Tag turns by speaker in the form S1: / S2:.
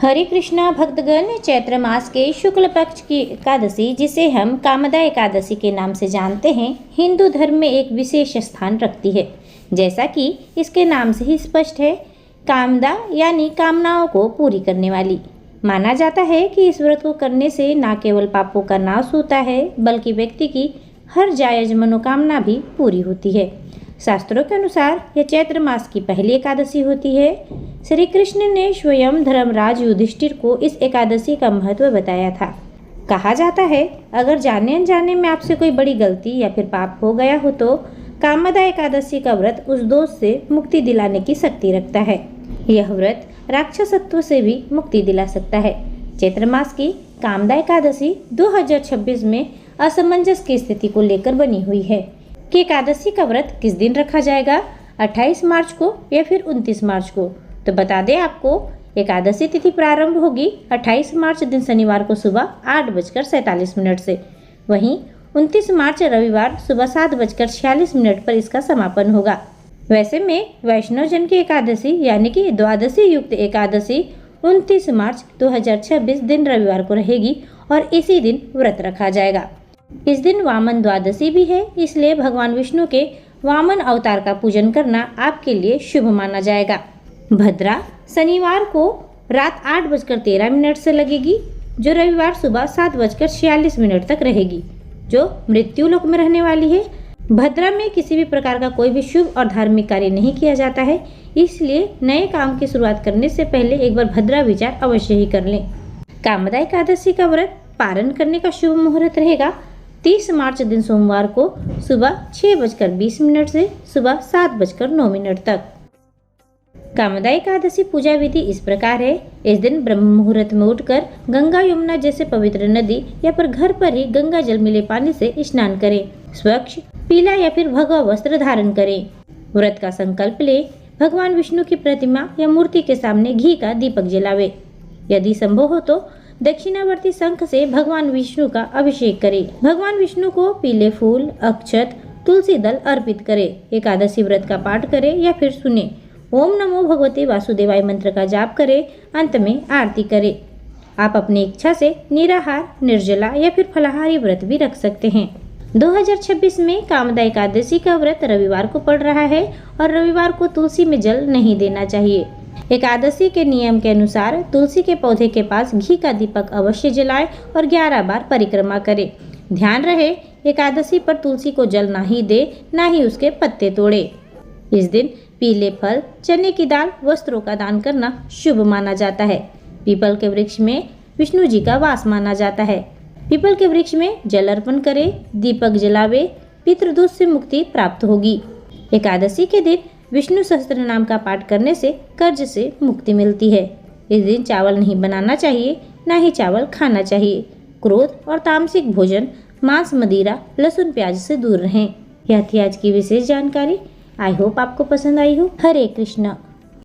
S1: हरे कृष्णा भक्तगण, चैत्र मास के शुक्ल पक्ष की एकादशी, जिसे हम कामदा एकादशी के नाम से जानते हैं, हिंदू धर्म में एक विशेष स्थान रखती है। जैसा कि इसके नाम से ही स्पष्ट है, कामदा यानी कामनाओं को पूरी करने वाली। माना जाता है कि इस व्रत को करने से न केवल पापों का नाश होता है, बल्कि व्यक्ति की हर जायज मनोकामना भी पूरी होती है। शास्त्रों के अनुसार यह चैत्र मास की पहली एकादशी होती है। श्री कृष्ण ने स्वयं धर्मराज युधिष्ठिर को इस एकादशी का महत्व बताया था। कहा जाता है, अगर जाने अनजाने में आपसे कोई बड़ी गलती या फिर पाप हो गया हो तो कामदा एकादशी का व्रत उस दोष से मुक्ति दिलाने की शक्ति रखता है। यह व्रत राक्षसत्व से भी मुक्ति दिला सकता है। चैत्र मास की कामदा एकादशी 2026 में असमंजस की स्थिति को लेकर बनी हुई है कि एकादशी का व्रत किस दिन रखा जाएगा, 28 मार्च को या फिर 29 मार्च को। तो बता दें आपको, एकादशी तिथि प्रारंभ होगी 28 मार्च दिन शनिवार को सुबह 8:47 से। वहीं 29 मार्च रविवार सुबह 7:46 पर इसका समापन होगा। वैसे में वैष्णव जन की एकादशी यानी कि द्वादशी युक्त एकादशी 29 मार्च 2026 दिन रविवार को रहेगी और इसी दिन व्रत रखा जाएगा। इस दिन वामन द्वादशी भी है, इसलिए भगवान विष्णु के वामन अवतार का पूजन करना आपके लिए शुभ माना जाएगा। भद्रा शनिवार को रात 8:13 से लगेगी, जो रविवार सुबह 7:46 तक रहेगी, जो मृत्यु लोक में रहने वाली है। भद्रा में किसी भी प्रकार का कोई भी शुभ और धार्मिक कार्य नहीं किया जाता है, इसलिए नए काम की शुरुआत करने से पहले एक बार भद्रा विचार अवश्य ही कर लें। कामदा एकादशी का व्रत पारण करने का शुभ मुहूर्त रहेगा 30 मार्च दिन सोमवार को सुबह 6:20 से सुबह 7:09 तक। कामदा एकादशी पूजा विधि इस प्रकार है। इस दिन ब्रह्म मुहूर्त में उठकर गंगा यमुना जैसे पवित्र नदी या फिर घर पर ही गंगा जल मिले पानी से स्नान करें। स्वच्छ पीला या फिर भगवा वस्त्र धारण करें। व्रत का संकल्प ले भगवान विष्णु की प्रतिमा या मूर्ति के सामने घी का दीपक जलावे। यदि संभव हो तो दक्षिणावर्ती शंख से भगवान विष्णु का अभिषेक करें। भगवान विष्णु को पीले फूल, अक्षत, तुलसी दल अर्पित करें। एकादशी व्रत का पाठ करें या फिर सुने। ओम नमो भगवते वासुदेवाय मंत्र का जाप करें। अंत में आरती करें। आप अपनी इच्छा से निराहार, निर्जला या फिर फलाहारी व्रत भी रख सकते हैं। 2026 में कामदा एकादशी का व्रत रविवार को पड़ रहा है और रविवार को तुलसी में जल नहीं देना चाहिए। एकादशी के नियम के अनुसार तुलसी के पौधे के पास घी का दीपक अवश्य जलाएं और 11 बार परिक्रमा करें। ध्यान रहे, एकादशी पर तुलसी को जल ना ही दे, ना ही उसके पत्ते तोड़े। इस दिन पीले फल, चने की दाल, वस्त्रों का दान करना शुभ माना जाता है। पीपल के वृक्ष में विष्णु जी का वास माना जाता है। पीपल के वृक्ष में जल अर्पण करें, दीपक जलावे, पितृदोष से मुक्ति प्राप्त होगी। एकादशी के दिन विष्णु सहस्त्र नाम का पाठ करने से कर्ज से मुक्ति मिलती है। इस दिन चावल नहीं बनाना चाहिए, ना ही चावल खाना चाहिए। क्रोध और तामसिक भोजन, मांस, मदिरा, लहसुन, प्याज से दूर रहें। यह थी आज की विशेष जानकारी। आई होप आपको पसंद आई हो। हरे कृष्णा।